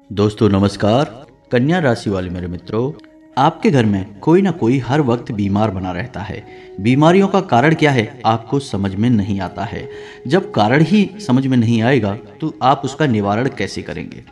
दोस्तों नमस्कार। कन्या राशि वाले मेरे मित्रों, आपके घर में कोई ना कोई हर वक्त बीमार बना रहता है। बीमारियों का कारण क्या है आपको समझ में नहीं आता है। जब कारण ही समझ में नहीं आएगा तो आप उसका निवारण कैसे करेंगे,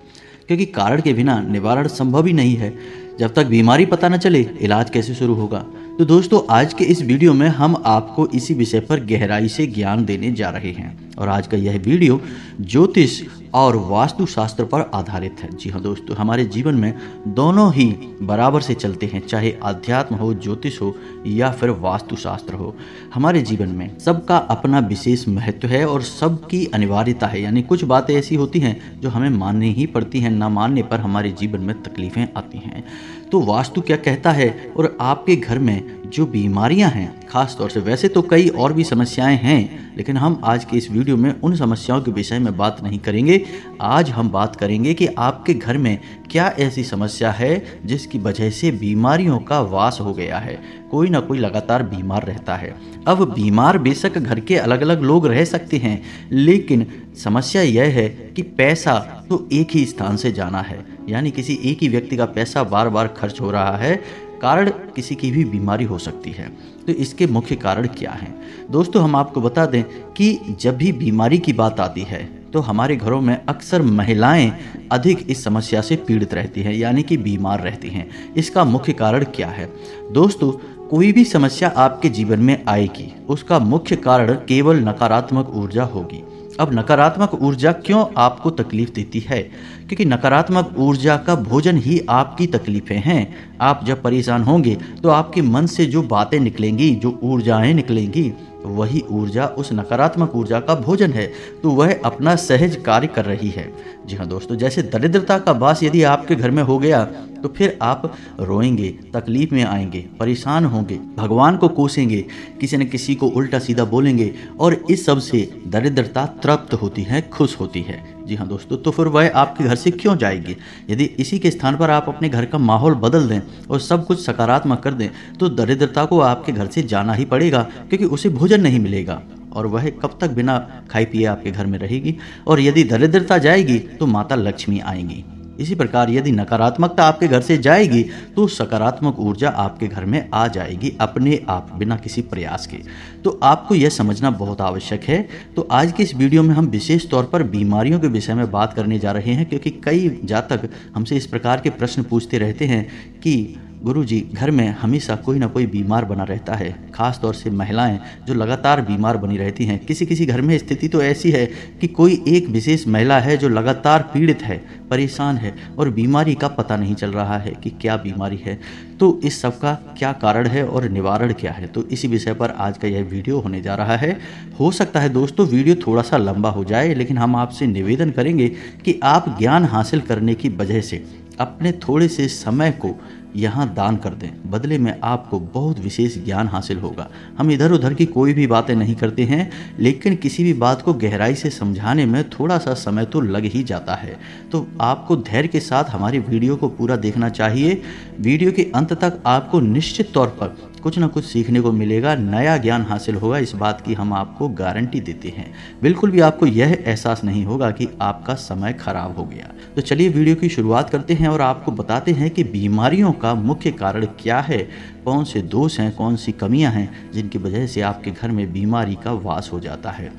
क्योंकि कारण के बिना निवारण संभव ही नहीं है। जब तक बीमारी पता न चले इलाज कैसे शुरू होगा। तो दोस्तों आज के इस वीडियो में हम आपको इसी विषय पर गहराई से ज्ञान देने जा रहे हैं और आज का यह वीडियो ज्योतिष और वास्तुशास्त्र पर आधारित है। जी हाँ दोस्तों, हमारे जीवन में दोनों ही बराबर से चलते हैं, चाहे अध्यात्म हो, ज्योतिष हो या फिर वास्तुशास्त्र हो। हमारे जीवन में सबका अपना विशेष महत्व है और सबकी अनिवार्यता है। यानी कुछ बातें ऐसी होती हैं जो हमें माननी ही पड़ती हैं, ना मानने पर हमारे जीवन में तकलीफें आती हैं। तो वास्तु क्या कहता है और आपके घर में जो बीमारियां हैं, खास तौर से, वैसे तो कई और भी समस्याएं हैं, लेकिन हम आज के इस वीडियो में उन समस्याओं के विषय में बात नहीं करेंगे। आज हम बात करेंगे कि आपके घर में क्या ऐसी समस्या है जिसकी वजह से बीमारियों का वास हो गया है। कोई ना कोई लगातार बीमार रहता है। अब बीमार बेशक घर के अलग अलग लोग रह सकते हैं, लेकिन समस्या यह है कि पैसा तो एक ही स्थान से जाना है। यानी किसी एक ही व्यक्ति का पैसा बार बार खर्च हो रहा है। कारण किसी की भी बीमारी हो सकती है। तो इसके मुख्य कारण क्या हैं दोस्तों, हम आपको बता दें कि जब भी बीमारी की बात आती है तो हमारे घरों में अक्सर महिलाएं अधिक इस समस्या से पीड़ित रहती हैं, यानी कि बीमार रहती हैं। इसका मुख्य कारण क्या है दोस्तों? कोई भी समस्या आपके जीवन में आएगी, उसका मुख्य कारण केवल नकारात्मक ऊर्जा होगी। अब नकारात्मक ऊर्जा क्यों आपको तकलीफ देती है? क्योंकि नकारात्मक ऊर्जा का भोजन ही आपकी तकलीफें हैं। आप जब परेशान होंगे तो आपके मन से जो बातें निकलेंगी, जो ऊर्जाएं निकलेंगी, वही ऊर्जा उस नकारात्मक ऊर्जा का भोजन है, तो वह अपना सहज कार्य कर रही है। जी हाँ दोस्तों, जैसे दरिद्रता का वास यदि आपके घर में हो गया तो फिर आप रोएंगे, तकलीफ में आएंगे, परेशान होंगे, भगवान को कोसेंगे, किसी न किसी को उल्टा सीधा बोलेंगे और इस सब से दरिद्रता तृप्त होती है, खुश होती है। जी हाँ दोस्तों, तो फिर वह आपके घर से क्यों जाएगी? यदि इसी के स्थान पर आप अपने घर का माहौल बदल दें और सब कुछ सकारात्मक कर दें तो दरिद्रता को आपके घर से जाना ही पड़ेगा, क्योंकि उसे भोजन नहीं मिलेगा और वह कब तक बिना खाए पिए आपके घर में रहेगी। और यदि दरिद्रता जाएगी तो माता लक्ष्मी आएंगी। इसी प्रकार यदि नकारात्मकता आपके घर से जाएगी तो सकारात्मक ऊर्जा आपके घर में आ जाएगी अपने आप, बिना किसी प्रयास के। तो आपको यह समझना बहुत आवश्यक है। तो आज के इस वीडियो में हम विशेष तौर पर बीमारियों के विषय में बात करने जा रहे हैं, क्योंकि कई जातक हमसे इस प्रकार के प्रश्न पूछते रहते हैं कि गुरुजी, घर में हमेशा कोई ना कोई बीमार बना रहता है, खास तौर से महिलाएं जो लगातार बीमार बनी रहती हैं। किसी किसी घर में स्थिति तो ऐसी है कि कोई एक विशेष महिला है जो लगातार पीड़ित है, परेशान है और बीमारी का पता नहीं चल रहा है कि क्या बीमारी है। तो इस सब का क्या कारण है और निवारण क्या है, तो इसी विषय पर आज का यह वीडियो होने जा रहा है। हो सकता है दोस्तों वीडियो थोड़ा सा लंबा हो जाए, लेकिन हम आपसे निवेदन करेंगे कि आप ज्ञान हासिल करने की वजह से अपने थोड़े से समय को यहाँ दान कर दें, बदले में आपको बहुत विशेष ज्ञान हासिल होगा। हम इधर उधर की कोई भी बातें नहीं करते हैं, लेकिन किसी भी बात को गहराई से समझाने में थोड़ा सा समय तो लग ही जाता है। तो आपको धैर्य के साथ हमारी वीडियो को पूरा देखना चाहिए। वीडियो के अंत तक आपको निश्चित तौर पर कुछ ना कुछ सीखने को मिलेगा, नया ज्ञान हासिल होगा, इस बात की हम आपको गारंटी देते हैं। बिल्कुल भी आपको यह एहसास नहीं होगा कि आपका समय खराब हो गया। तो चलिए वीडियो की शुरुआत करते हैं और आपको बताते हैं कि बीमारियों का मुख्य कारण क्या है, कौन से दोष हैं, कौन सी कमियां हैं जिनकी वजह से आपके घर में बीमारी का वास हो जाता है।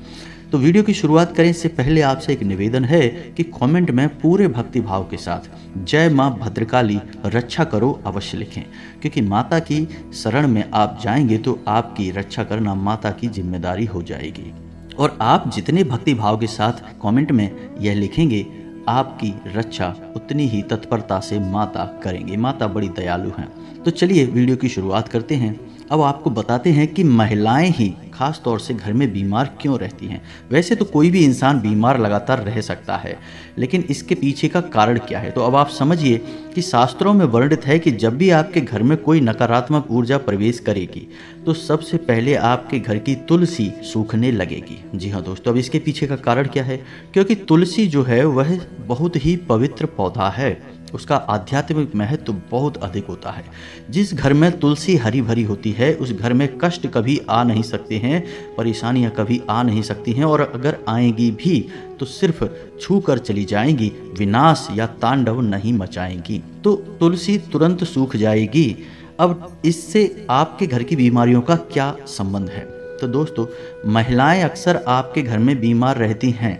तो वीडियो की शुरुआत करें इससे पहले आपसे एक निवेदन है कि कमेंट में पूरे भक्ति भाव के साथ जय माँ भद्रकाली रक्षा करो अवश्य लिखें, क्योंकि माता की शरण में आप जाएंगे तो आपकी रक्षा करना माता की जिम्मेदारी हो जाएगी। और आप जितने भक्ति भाव के साथ कमेंट में यह लिखेंगे, आपकी रक्षा उतनी ही तत्परता से माता करेंगे। माता बड़ी दयालु हैं। तो चलिए वीडियो की शुरुआत करते हैं। अब आपको बताते हैं कि महिलाएं ही खास तौर से घर में बीमार क्यों रहती हैं। वैसे तो कोई भी इंसान बीमार लगातार रह सकता है, लेकिन इसके पीछे का कारण क्या है? तो अब आप समझिए कि शास्त्रों में वर्णित है कि जब भी आपके घर में कोई नकारात्मक ऊर्जा प्रवेश करेगी तो सबसे पहले आपके घर की तुलसी सूखने लगेगी। जी हाँ दोस्तों, अब इसके पीछे का कारण क्या है? क्योंकि तुलसी जो है वह बहुत ही पवित्र पौधा है, उसका आध्यात्मिक महत्व बहुत अधिक होता है। जिस घर में तुलसी हरी भरी होती है उस घर में कष्ट कभी आ नहीं सकते हैं, परेशानियां कभी आ नहीं सकती हैं, और अगर आएंगी भी तो सिर्फ छू कर चली जाएंगी, विनाश या तांडव नहीं मचाएंगी। तो तुलसी तुरंत सूख जाएगी। अब इससे आपके घर की बीमारियों का क्या संबंध है? तो दोस्तों, महिलाएं अक्सर आपके घर में बीमार रहती हैं।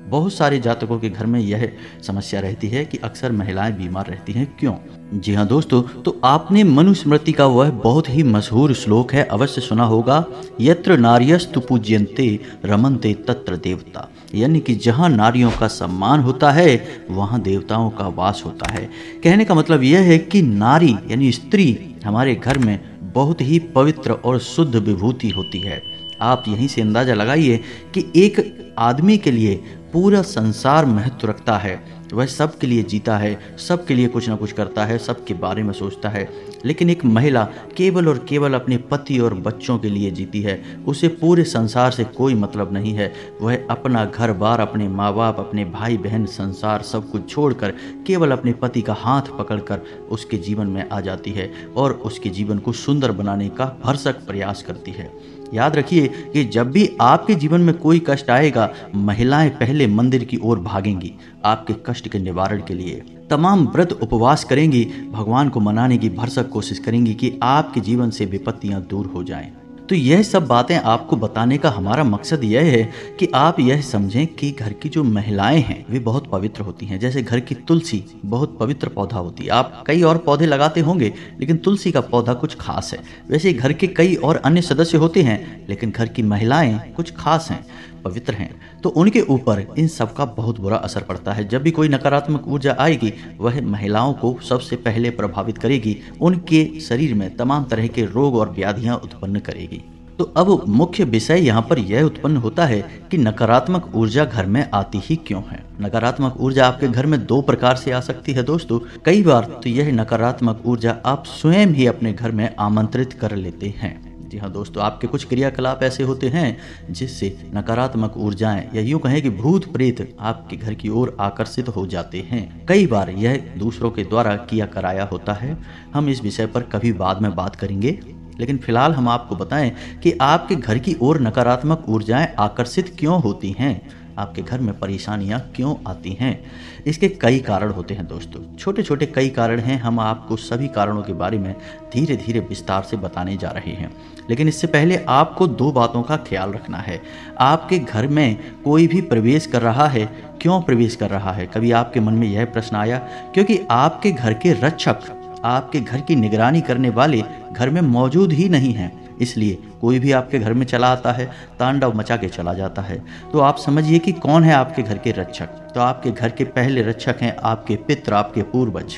बहुत सारे जातकों के घर में यह समस्या रहती है कि अक्सर महिलाएं बीमार रहती हैं। क्यों? जी हाँ दोस्तों, तो आपने मनुस्मृति का वह बहुत ही मशहूर श्लोक है, अवश्य सुना होगा, यत्र नार्यस्तु पूज्यन्ते रमन्ते तत्र देवता। यानी कि जहाँ नारियों का सम्मान होता है वहाँ देवताओं का वास होता है। कहने का मतलब यह है कि नारी यानी स्त्री हमारे घर में बहुत ही पवित्र और शुद्ध विभूति होती है। आप यहीं से अंदाजा लगाइए कि एक आदमी के लिए पूरा संसार महत्व रखता है। वह सबके लिए जीता है, सबके लिए कुछ ना कुछ करता है, सबके बारे में सोचता है। लेकिन एक महिला केवल और केवल अपने पति और बच्चों के लिए जीती है। उसे पूरे संसार से कोई मतलब नहीं है। वह अपना घर बार, अपने माँ बाप, अपने भाई बहन, संसार सब कुछ छोड़कर केवल अपने पति का हाथ पकड़कर उसके जीवन में आ जाती है और उसके जीवन को सुंदर बनाने का भरसक प्रयास करती है। याद रखिए कि जब भी आपके जीवन में कोई कष्ट आएगा, महिलाएं पहले मंदिर की ओर भागेंगी आपके कष्ट के निवारण के लिए। तमाम व्रत उपवास करेंगी, भगवान को मनाने की भरसक कोशिश करेंगी कि आपके जीवन से विपत्तियां दूर हो जाएं। तो यह सब बातें आपको बताने का हमारा मकसद यह है कि आप यह समझें कि घर की जो महिलाएं हैं वे बहुत पवित्र होती हैं। जैसे घर की तुलसी बहुत पवित्र पौधा होती है। आप कई और पौधे लगाते होंगे लेकिन तुलसी का पौधा कुछ खास है। वैसे घर के कई और अन्य सदस्य होते हैं लेकिन घर की महिलाएं कुछ खास हैं, पवित्र हैं। तो उनके ऊपर इन सब का बहुत बुरा असर पड़ता है। जब भी कोई नकारात्मक ऊर्जा आएगी वह महिलाओं को सबसे पहले प्रभावित करेगी, उनके शरीर में तमाम तरह के रोग और व्याधियां उत्पन्न करेगी। तो अब मुख्य विषय यहाँ पर यह उत्पन्न होता है कि नकारात्मक ऊर्जा घर में आती ही क्यों है। नकारात्मक ऊर्जा आपके घर में दो प्रकार से आ सकती है दोस्तों। कई बार तो यह नकारात्मक ऊर्जा आप स्वयं ही अपने घर में आमंत्रित कर लेते हैं। जी हाँ दोस्तों, आपके कुछ क्रियाकलाप ऐसे होते हैं जिससे नकारात्मक ऊर्जाएं या यूं कहें कि भूत प्रेत आपके घर की ओर आकर्षित हो जाते हैं। कई बार यह दूसरों के द्वारा किया कराया होता है। हम इस विषय पर कभी बाद में बात करेंगे, लेकिन फिलहाल हम आपको बताएं कि आपके घर की ओर नकारात्मक ऊर्जाएं आकर्षित क्यों होती हैं, आपके घर में परेशानियां क्यों आती हैं। इसके कई कारण होते हैं दोस्तों, छोटे छोटे कई कारण हैं। हम आपको सभी कारणों के बारे में धीरे धीरे विस्तार से बताने जा रहे हैं। लेकिन इससे पहले आपको दो बातों का ख्याल रखना है। आपके घर में कोई भी प्रवेश कर रहा है, क्यों प्रवेश कर रहा है? कभी आपके मन में यह प्रश्न आया? क्योंकि आपके घर के रक्षक, आपके घर की निगरानी करने वाले घर में मौजूद ही नहीं हैं। इसलिए कोई भी आपके घर में चला आता है, तांडव मचा के चला जाता है। तो आप समझिए कि कौन है आपके घर के रक्षक। तो आपके घर के पहले रक्षक हैं आपके पितृ, आपके पूर्वज।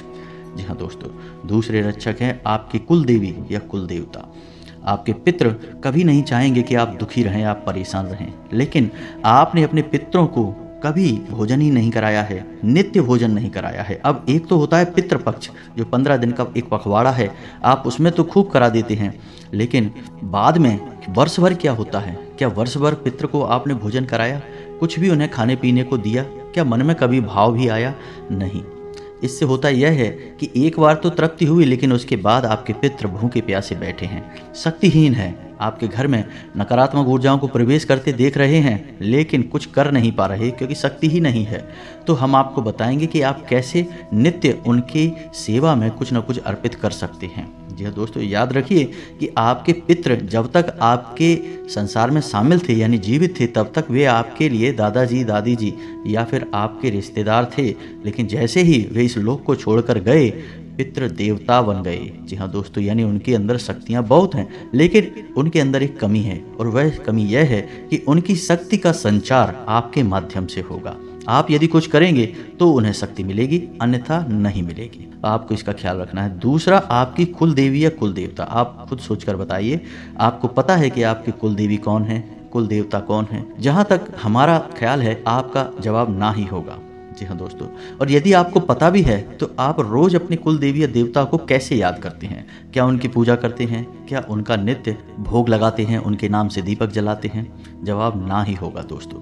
जी हाँ दोस्तों, दूसरे रक्षक हैं आपकी कुल देवी या कुल देवता। आपके पितृ कभी नहीं चाहेंगे कि आप दुखी रहें, आप परेशान रहें, लेकिन आपने अपने पितरों को कभी भोजन ही नहीं कराया है, नित्य भोजन नहीं कराया है। अब एक तो होता है पितृपक्ष, जो 15 दिन का एक पखवाड़ा है, आप उसमें तो खूब करा देते हैं, लेकिन बाद में वर्ष भर क्या होता है? क्या वर्ष भर पितृ को आपने भोजन कराया? कुछ भी उन्हें खाने पीने को दिया? क्या मन में कभी भाव भी आया? नहीं। इससे होता यह है कि एक बार तो तृप्ति हुई, लेकिन उसके बाद आपके पितृ भूखे प्यासे बैठे हैं, शक्तिहीन हैं। आपके घर में नकारात्मक ऊर्जाओं को प्रवेश करते देख रहे हैं लेकिन कुछ कर नहीं पा रहे क्योंकि शक्ति ही नहीं है। तो हम आपको बताएंगे कि आप कैसे नित्य उनकी सेवा में कुछ न कुछ अर्पित कर सकते हैं। जी हाँ दोस्तों, याद रखिए कि आपके पितृ जब तक आपके संसार में शामिल थे यानी जीवित थे, तब तक वे आपके लिए दादाजी, दादी जी या फिर आपके रिश्तेदार थे। लेकिन जैसे ही वे इस लोक को छोड़कर गए, पितृ देवता बन गए। जी हाँ दोस्तों, यानी उनके अंदर शक्तियाँ बहुत हैं, लेकिन उनके अंदर एक कमी है, और वह कमी यह है कि उनकी शक्ति का संचार आपके माध्यम से होगा। आप यदि कुछ करेंगे तो उन्हें शक्ति मिलेगी, अन्यथा नहीं मिलेगी। आपको इसका ख्याल रखना है। दूसरा, आपकी कुल देवी या कुल देवता। आप खुद सोचकर बताइए, आपको पता है कि आपकी कुल देवी कौन है, कुल देवता कौन है? जहाँ तक हमारा ख्याल है आपका जवाब ना ही होगा। जी हाँ दोस्तों, और यदि आपको पता भी है तो आप रोज अपने कुल देवी या देवता को कैसे याद करते हैं? क्या उनकी पूजा करते हैं? क्या उनका नित्य भोग लगाते हैं? उनके नाम से दीपक जलाते हैं? जवाब ना ही होगा दोस्तों,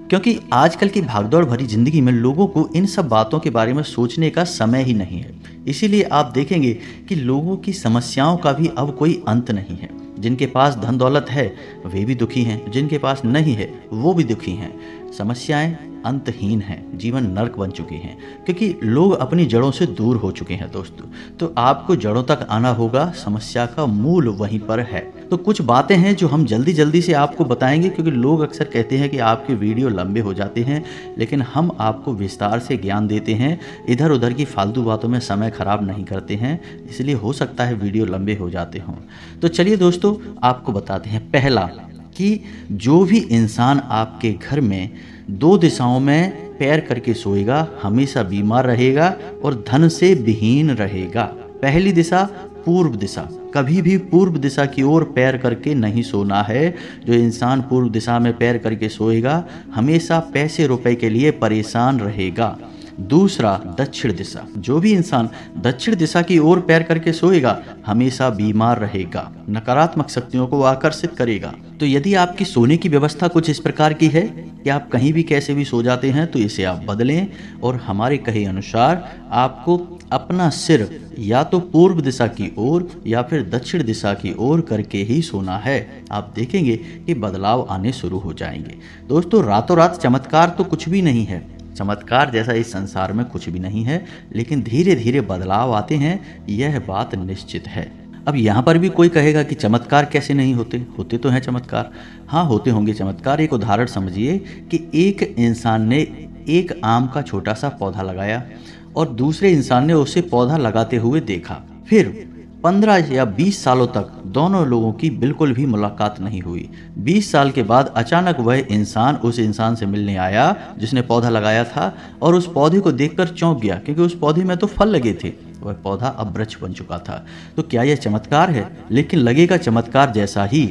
क्योंकि आजकल की भागदौड़ भरी जिंदगी में लोगों को इन सब बातों के बारे में सोचने का समय ही नहीं है। इसीलिए आप देखेंगे कि लोगों की समस्याओं का भी अब कोई अंत नहीं है। जिनके पास धन दौलत है वे भी दुखी हैं, जिनके पास नहीं है वो भी दुखी हैं। समस्याएं अंतहीन हैं, जीवन नर्क बन चुके हैं, क्योंकि लोग अपनी जड़ों से दूर हो चुके हैं दोस्तों। तो आपको जड़ों तक आना होगा, समस्या का मूल वहीं पर है। तो कुछ बातें हैं जो हम जल्दी जल्दी से आपको बताएंगे, क्योंकि लोग अक्सर कहते हैं कि आपके वीडियो लंबे हो जाते हैं, लेकिन हम आपको विस्तार से ज्ञान देते हैं, इधर उधर की फालतू बातों में समय खराब नहीं करते हैं, इसलिए हो सकता है वीडियो लंबे हो जाते हों। तो चलिए दोस्तों आपको बताते हैं। पहला कि जो भी इंसान आपके घर में दो दिशाओं में पैर करके सोएगा हमेशा बीमार रहेगा और धन से विहीन रहेगा। पहली दिशा पूर्व दिशा, कभी भी पूर्व दिशा की ओर पैर करके नहीं सोना है। जो इंसान पूर्व दिशा में पैर करके सोएगा हमेशा पैसे रुपए के लिए परेशान रहेगा। दूसरा दक्षिण दिशा, जो भी इंसान दक्षिण दिशा की ओर पैर करके सोएगा हमेशा बीमार रहेगा, नकारात्मक शक्तियों को आकर्षित करेगा। तो यदि आपकी सोने की व्यवस्था कुछ इस प्रकार की है कि आप कहीं भी कैसे भी सो जाते हैं तो इसे आप बदलें और हमारे कहे अनुसार आपको अपना सिर या तो पूर्व दिशा की ओर या फिर दक्षिण दिशा की ओर करके ही सोना है। आप देखेंगे कि बदलाव आने शुरू हो जाएंगे। दोस्तों रातों रात चमत्कार तो कुछ भी नहीं है, चमत्कार जैसा इस संसार में कुछ भी नहीं है, लेकिन धीरे धीरे बदलाव आते हैं, यह बात निश्चित है। अब यहाँ पर भी कोई कहेगा कि चमत्कार कैसे नहीं होते, होते तो हैं चमत्कार। हाँ होते होंगे चमत्कार। एक उदाहरण समझिए कि एक इंसान ने एक आम का छोटा सा पौधा लगाया और दूसरे इंसान ने उसे पौधा लगाते हुए देखा। फिर 15 या 20 सालों तक दोनों लोगों की बिल्कुल भी मुलाकात नहीं हुई। 20 साल के बाद अचानक वह इंसान उस इंसान से मिलने आया जिसने पौधा लगाया था और उस पौधे को देखकर चौंक गया, क्योंकि उस पौधे में तो फल लगे थे। वह पौधा अब वृक्ष बन चुका था। तो क्या यह चमत्कार है? लेकिन लगेगा चमत्कार जैसा ही।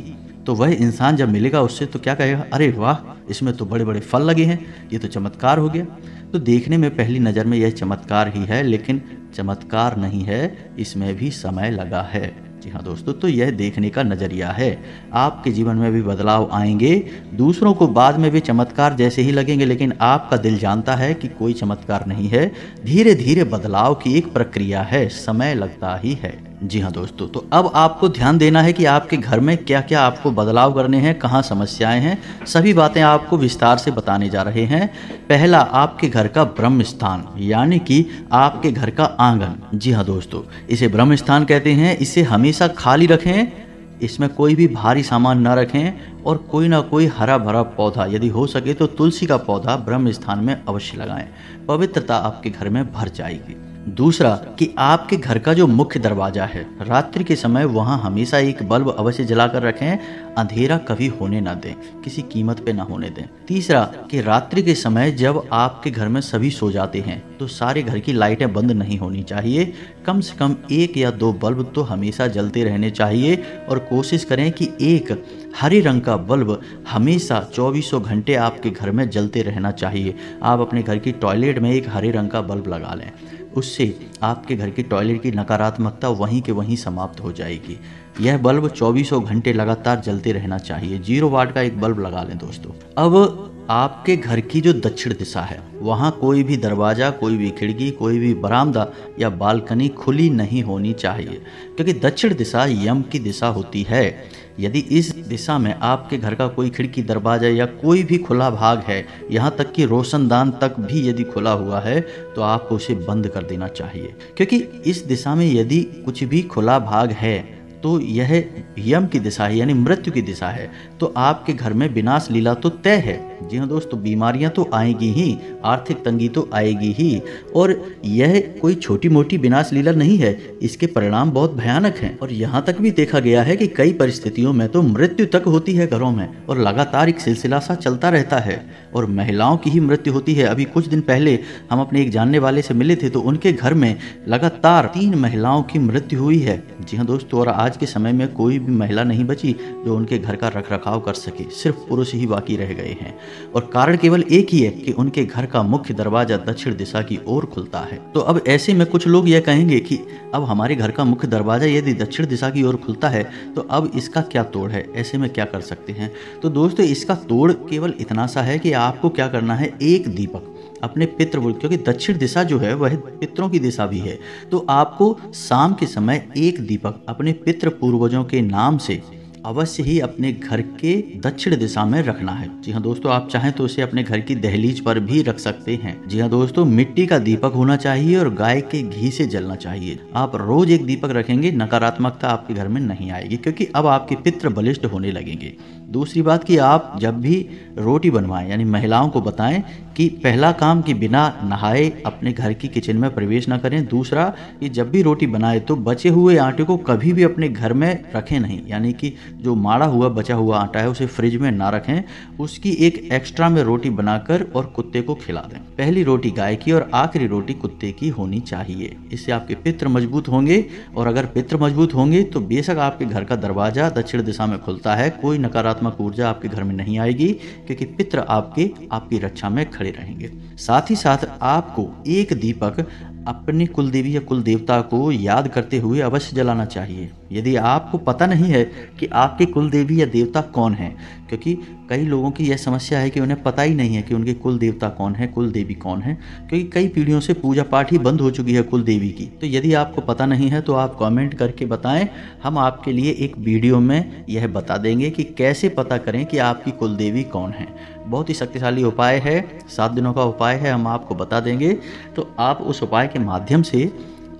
तो वह इंसान जब मिलेगा उससे तो क्या कहेगा, अरे वाह इसमें तो बड़े बड़े फल लगे हैं, ये तो चमत्कार हो गया। तो देखने में पहली नज़र में यह चमत्कार ही है, लेकिन चमत्कार नहीं है, इसमें भी समय लगा है। जी हाँ दोस्तों, तो यह देखने का नज़रिया है। आपके जीवन में भी बदलाव आएंगे, दूसरों को बाद में भी चमत्कार जैसे ही लगेंगे, लेकिन आपका दिल जानता है कि कोई चमत्कार नहीं है। धीरे धीरे बदलाव की एक प्रक्रिया है, समय लगता ही है। जी हाँ दोस्तों, तो अब आपको ध्यान देना है कि आपके घर में क्या क्या आपको बदलाव करने हैं, कहाँ समस्याएं हैं, सभी बातें आपको विस्तार से बताने जा रहे हैं। पहला, आपके घर का ब्रह्म स्थान, यानी कि आपके घर का आंगन। जी हाँ दोस्तों, इसे ब्रह्म स्थान कहते हैं। इसे हमेशा खाली रखें, इसमें कोई भी भारी सामान ना रखें और कोई ना कोई हरा भरा पौधा, यदि हो सके तो तुलसी का पौधा ब्रह्म स्थान में अवश्य लगाएं। पवित्रता आपके घर में भर जाएगी। दूसरा कि आपके घर का जो मुख्य दरवाजा है, रात्रि के समय वहां हमेशा एक बल्ब अवश्य जलाकर रखें, अंधेरा कभी होने ना दें, किसी कीमत पे ना होने दें। तीसरा कि रात्रि के समय जब आपके घर में सभी सो जाते हैं तो सारे घर की लाइटें बंद नहीं होनी चाहिए, कम से कम 1 या 2 बल्ब तो हमेशा जलते रहने चाहिए और कोशिश करें कि एक हरे रंग का बल्ब हमेशा 24 घंटे आपके घर में जलते रहना चाहिए। आप अपने घर की टॉयलेट में एक हरे रंग का बल्ब लगा लें, उससे आपके घर की टॉयलेट की नकारात्मकता वहीं के वहीं समाप्त हो जाएगी। यह बल्ब 24 घंटे लगातार जलते रहना चाहिए। 0 वाट का एक बल्ब लगा लें दोस्तों। अब आपके घर की जो दक्षिण दिशा है वहाँ कोई भी दरवाज़ा, कोई भी खिड़की, कोई भी बरामदा या बालकनी खुली नहीं होनी चाहिए, क्योंकि दक्षिण दिशा यम की दिशा होती है। यदि इस दिशा में आपके घर का कोई खिड़की, दरवाजा या कोई भी खुला भाग है, यहाँ तक कि रोशनदान तक भी यदि खुला हुआ है तो आपको उसे बंद कर देना चाहिए, क्योंकि इस दिशा में यदि कुछ भी खुला भाग है तो यह यम की दिशा है, यानी मृत्यु की दिशा है। तो आपके घर में विनाश लीला तो तय है। जी हाँ दोस्तों, बीमारियां तो आएगी ही, आर्थिक तंगी तो आएगी ही, और यह कोई छोटी मोटी विनाश लीला नहीं है, इसके परिणाम बहुत भयानक हैं। और यहाँ तक भी देखा गया है कि कई परिस्थितियों में तो मृत्यु तक होती है घरों में, और लगातार एक सिलसिला सा चलता रहता है, और महिलाओं की ही मृत्यु होती है। अभी कुछ दिन पहले हम अपने एक जानने वाले से मिले थे तो उनके घर में लगातार 3 महिलाओं की मृत्यु हुई है। जी हाँ दोस्तों, और आज के समय में कोई भी महिला नहीं बची जो उनके घर का रखरखाव कर सके, सिर्फ पुरुष ही बाकी रह गए हैं। और कारण केवल एक ही है कि उनके घर का मुख्य दरवाजा दक्षिण दिशा की ओर खुलता है। तो अब ऐसे में कुछ लोग यह कहेंगे कि अब हमारे घर का मुख्य दरवाजा यदि दक्षिण दिशा की ओर खुलता है तो अब इसका क्या तोड़ है, ऐसे में क्या कर सकते हैं? तो दोस्तों, इसका तोड़ केवल इतना सा है कि आपको क्या करना है, एक दीपक अपने पितृ, क्योंकि दक्षिण दिशा जो है वह पितरों की दिशा भी है, तो आपको शाम के समय एक दीपक अपने पितृ पूर्वजों के नाम से अवश्य ही अपने घर के दक्षिण दिशा में रखना है। जी हाँ दोस्तों, आप चाहें तो उसे अपने घर की दहलीज पर भी रख सकते हैं। जी हाँ दोस्तों, मिट्टी का दीपक होना चाहिए और गाय के घी से जलना चाहिए। आप रोज एक दीपक रखेंगे, नकारात्मकता आपके घर में नहीं आएगी, क्योंकि अब आपके पितृ बलिष्ठ होने लगेंगे। दूसरी बात कि आप जब भी रोटी बनवाएं, यानी महिलाओं को बताएं कि पहला काम कि बिना नहाए अपने घर की किचन में प्रवेश न करें। दूसरा कि जब भी रोटी बनाए तो बचे हुए आटे को कभी भी अपने घर में रखें नहीं, यानी कि जो माड़ा हुआ बचा हुआ आटा है उसे फ्रिज में ना रखें, उसकी एक एक्स्ट्रा में रोटी बनाकर और कुत्ते को खिला दें। पहली रोटी गाय की और आखिरी रोटी कुत्ते की होनी चाहिए। इससे आपके पितृ मजबूत होंगे, और अगर पितृ मजबूत होंगे तो बेशक आपके घर का दरवाजा दक्षिण दिशा में खुलता है, कोई नकारात्मक ऊर्जा आपके घर में नहीं आएगी, क्योंकि पितृ आपकी रक्षा में खड़े रहेंगे। साथ ही साथ आपको एक दीपक अपनी कुलदेवी या कुल देवता को याद करते हुए अवश्य जलाना चाहिए। यदि आपको पता नहीं है कि आपके कुल देवी या देवता कौन है, क्योंकि कई लोगों की यह समस्या है कि उन्हें पता ही नहीं है कि उनके कुल देवता कौन है, कुल देवी कौन है, क्योंकि कई पीढ़ियों से पूजा पाठ ही बंद हो चुकी है कुल देवी की। तो यदि आपको पता नहीं है तो आप कमेंट करके बताएं, हम आपके लिए एक वीडियो में यह बता देंगे कि कैसे पता करें कि आपकी कुल देवी कौन है। बहुत ही शक्तिशाली उपाय है, 7 दिनों का उपाय है, हम आपको बता देंगे। तो आप उस उपाय के माध्यम से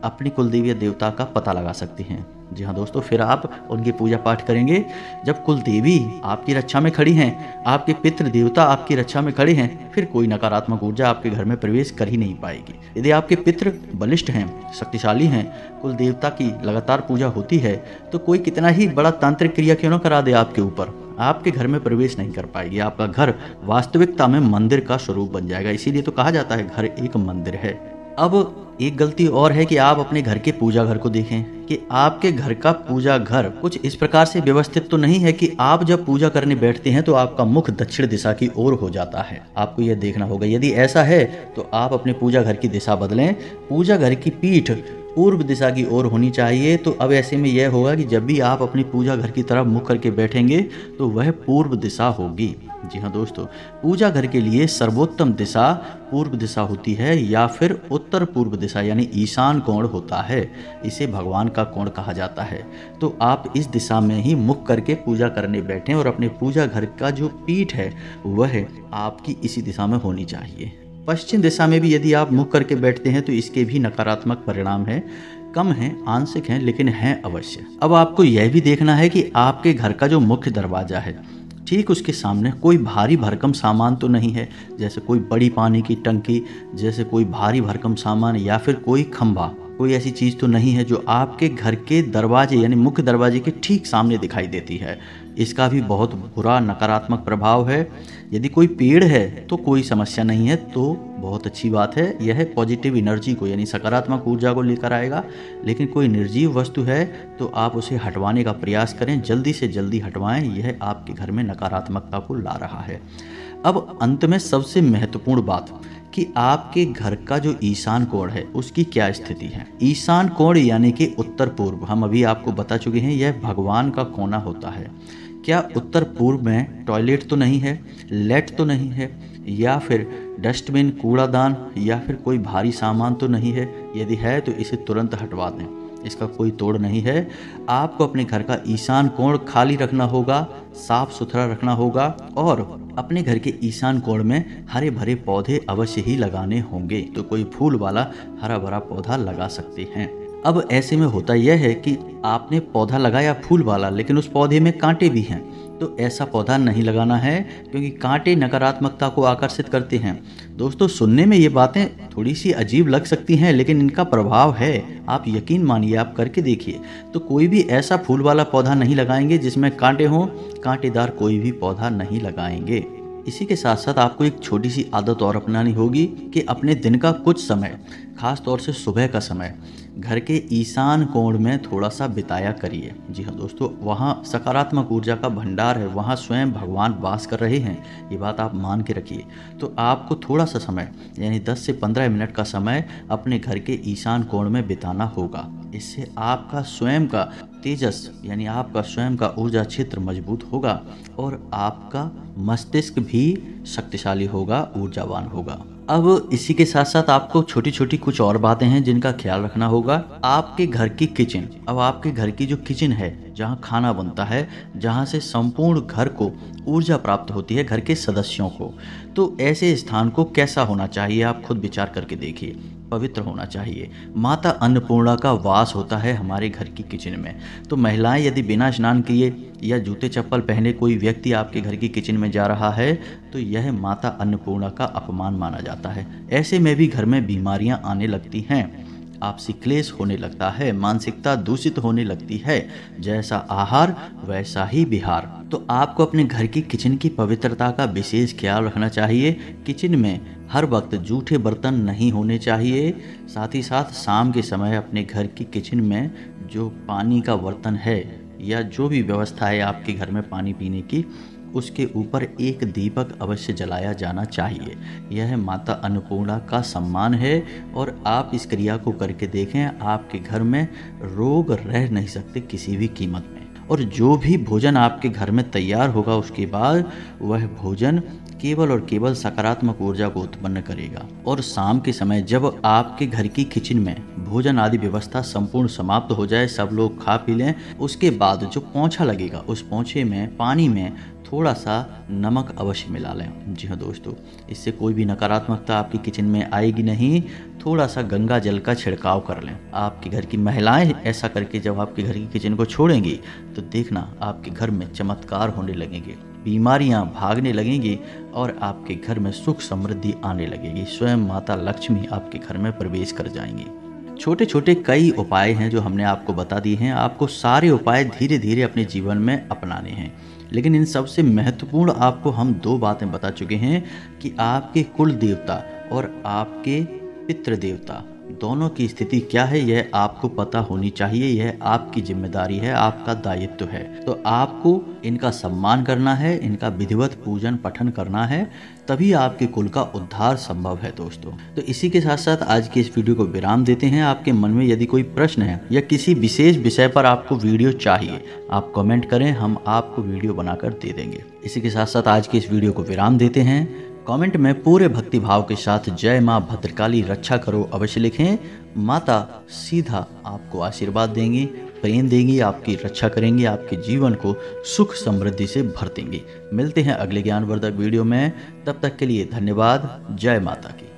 अपनी कुलदेवी या देवता का पता लगा सकते हैं। जी हाँ दोस्तों, फिर आप उनकी पूजा पाठ करेंगे। जब कुल देवी आपकी रक्षा में खड़ी हैं, आपके पितृ देवता आपकी रक्षा में खड़े हैं, फिर कोई नकारात्मक ऊर्जा आपके घर में प्रवेश कर ही नहीं पाएगी। यदि आपके पितृ बलिष्ठ हैं, शक्तिशाली हैं, कुल देवता की लगातार पूजा होती है, तो कोई कितना ही बड़ा तांत्रिक क्रिया क्यों न करा दे आपके ऊपर, आपके घर में प्रवेश नहीं कर पाएगी। आपका घर वास्तविकता में मंदिर का स्वरूप बन जाएगा। इसीलिए तो कहा जाता है घर एक मंदिर है। अब एक गलती और है कि आप अपने घर के पूजा घर को देखें कि आपके घर का पूजा घर कुछ इस प्रकार से व्यवस्थित तो नहीं है कि आप जब पूजा करने बैठते हैं तो आपका मुख दक्षिण दिशा की ओर हो जाता है। आपको यह देखना होगा। यदि ऐसा है तो आप अपने पूजा घर की दिशा बदलें। पूजा घर की पीठ पूर्व दिशा की ओर होनी चाहिए। तो अब ऐसे में यह होगा कि जब भी आप अपनी पूजा घर की तरफ मुख करके बैठेंगे तो वह पूर्व दिशा होगी। जी हाँ दोस्तों, पूजा घर के लिए सर्वोत्तम दिशा पूर्व दिशा होती है या फिर उत्तर पूर्व दिशा यानी ईशान कोण होता है। इसे भगवान का कोण कहा जाता है। तो आप इस दिशा में ही मुख करके पूजा करने बैठें और अपने पूजा घर का जो पीठ है वह आपकी इसी दिशा में होनी चाहिए। पश्चिम दिशा में भी यदि आप मुख करके बैठते हैं तो इसके भी नकारात्मक परिणाम हैं, कम हैं, आंशिक हैं, लेकिन हैं अवश्य। अब आपको यह भी देखना है कि आपके घर का जो मुख्य दरवाजा है ठीक उसके सामने कोई भारी भरकम सामान तो नहीं है, जैसे कोई बड़ी पानी की टंकी, जैसे कोई भारी भरकम सामान या फिर कोई खंभा, कोई ऐसी चीज़ तो नहीं है जो आपके घर के दरवाजे यानी मुख्य दरवाजे के ठीक सामने दिखाई देती है। इसका भी बहुत बुरा नकारात्मक प्रभाव है। यदि कोई पेड़ है तो कोई समस्या नहीं है, तो बहुत अच्छी बात है। यह पॉजिटिव एनर्जी को यानी सकारात्मक ऊर्जा को लेकर आएगा। लेकिन कोई निर्जीव वस्तु है तो आप उसे हटवाने का प्रयास करें, जल्दी से जल्दी हटवाएं। यह आपके घर में नकारात्मकता को ला रहा है। अब अंत में सबसे महत्वपूर्ण बात कि आपके घर का जो ईशान कोण है उसकी क्या स्थिति है। ईशान कोण यानी कि उत्तर पूर्व, हम अभी आपको बता चुके हैं, यह भगवान का कोना होता है। क्या उत्तर पूर्व में टॉयलेट तो नहीं है, लेट तो नहीं है, या फिर डस्टबिन, कूड़ादान, या फिर कोई भारी सामान तो नहीं है? यदि है तो इसे तुरंत हटवा दें, इसका कोई तोड़ नहीं है। आपको अपने घर का ईशान कोण खाली रखना होगा, साफ सुथरा रखना होगा और अपने घर के ईशान कोण में हरे भरे पौधे अवश्य ही लगाने होंगे। तो कोई फूल वाला हरा भरा पौधा लगा सकते हैं। अब ऐसे में होता यह है कि आपने पौधा लगाया फूल वाला, लेकिन उस पौधे में कांटे भी हैं, तो ऐसा पौधा नहीं लगाना है, क्योंकि कांटे नकारात्मकता को आकर्षित करते हैं। दोस्तों, सुनने में ये बातें थोड़ी सी अजीब लग सकती हैं, लेकिन इनका प्रभाव है। आप यकीन मानिए, आप करके देखिए। तो कोई भी ऐसा फूल वाला पौधा नहीं लगाएंगे जिसमें कांटे हों, कांटेदार कोई भी पौधा नहीं लगाएंगे। इसी के साथ साथ आपको एक छोटी सी आदत और अपनानी होगी कि अपने दिन का कुछ समय, खास तौर से सुबह का समय, घर के ईशान कोण में थोड़ा सा बिताया करिए। जी हाँ दोस्तों, वहाँ सकारात्मक ऊर्जा का भंडार है, वहाँ स्वयं भगवान वास कर रहे हैं, ये बात आप मान के रखिए। तो आपको थोड़ा सा समय यानी 10 से 15 मिनट का समय अपने घर के ईशान कोण में बिताना होगा। इससे आपका स्वयं का तेजस यानी आपका स्वयं का ऊर्जा क्षेत्र मजबूत होगा और आपका मस्तिष्क भी शक्तिशाली होगा, ऊर्जावान होगा। अब इसी के साथ साथ आपको छोटी छोटी कुछ और बातें हैं जिनका ख्याल रखना होगा। आपके घर की किचन, अब आपके घर की जो किचन है जहाँ खाना बनता है, जहाँ से संपूर्ण घर को ऊर्जा प्राप्त होती है, घर के सदस्यों को, तो ऐसे स्थान को कैसा होना चाहिए आप खुद विचार करके देखिए। पवित्र होना चाहिए। माता अन्नपूर्णा का वास होता है हमारे घर की किचन में। तो महिलाएं यदि बिना स्नान किए या जूते चप्पल पहने कोई व्यक्ति आपके घर की किचन में जा रहा है तो यह माता अन्नपूर्णा का अपमान माना जाता है। ऐसे में भी घर में बीमारियां आने लगती हैं, आपसी क्लेश होने लगता है, मानसिकता दूषित होने लगती है। जैसा आहार वैसा ही विहार। तो आपको अपने घर की किचन की पवित्रता का विशेष ख्याल रखना चाहिए। किचन में हर वक्त जूठे बर्तन नहीं होने चाहिए। साथ ही साथ शाम के समय अपने घर की किचन में जो पानी का बर्तन है या जो भी व्यवस्था है आपके घर में पानी पीने की, उसके ऊपर एक दीपक अवश्य जलाया जाना चाहिए। यह माता अन्नपूर्णा का सम्मान है और आप इस क्रिया को करके देखें, आपके घर में रोग रह नहीं सकते किसी भी कीमत में। और जो भी भोजन आपके घर में तैयार होगा उसके बाद वह भोजन केवल और केवल सकारात्मक ऊर्जा को उत्पन्न करेगा। और शाम के समय जब आपके घर की किचन में भोजन आदि व्यवस्था संपूर्ण समाप्त हो जाए, सब लोग खा पी लें, उसके बाद जो पोंछा लगेगा उस पोंछे में पानी में थोड़ा सा नमक अवश्य मिला लें। जी हाँ दोस्तों, इससे कोई भी नकारात्मकता आपकी किचन में आएगी नहीं। थोड़ा सा गंगा जल का छिड़काव कर लें। आपके घर की महिलाएं ऐसा करके जब आपके घर की किचन को छोड़ेंगी तो देखना आपके घर में चमत्कार होने लगेंगे, बीमारियां भागने लगेंगी और आपके घर में सुख समृद्धि आने लगेगी। स्वयं माता लक्ष्मी आपके घर में प्रवेश कर जाएंगी। छोटे छोटे कई उपाय हैं जो हमने आपको बता दिए हैं। आपको सारे उपाय धीरे धीरे अपने जीवन में अपनाने हैं, लेकिन इन सबसे महत्वपूर्ण आपको हम 2 बातें बता चुके हैं कि आपके कुल देवता और आपके पितृ देवता दोनों की स्थिति क्या है, यह आपको पता होनी चाहिए। यह आपकी जिम्मेदारी है, आपका दायित्व है। तो आपको इनका सम्मान करना है, इनका विधिवत पूजन पठन करना है, तभी आपके कुल का उद्धार संभव है दोस्तों। तो इसी के साथ साथ आज की इस वीडियो को विराम देते हैं। आपके मन में यदि कोई प्रश्न है या किसी विशेष विषय पर आपको वीडियो चाहिए, आप कमेंट करें, हम आपको वीडियो बनाकर दे देंगे। इसी के साथ साथ आज की इस वीडियो को विराम देते हैं। कमेंट में पूरे भक्ति भाव के साथ जय माँ भद्रकाली रक्षा करो अवश्य लिखें। माता सीधा आपको आशीर्वाद देंगी, प्रेम देंगी, आपकी रक्षा करेंगी, आपके जीवन को सुख समृद्धि से भर देंगी। मिलते हैं अगले ज्ञानवर्धक वीडियो में, तब तक के लिए धन्यवाद। जय माता की।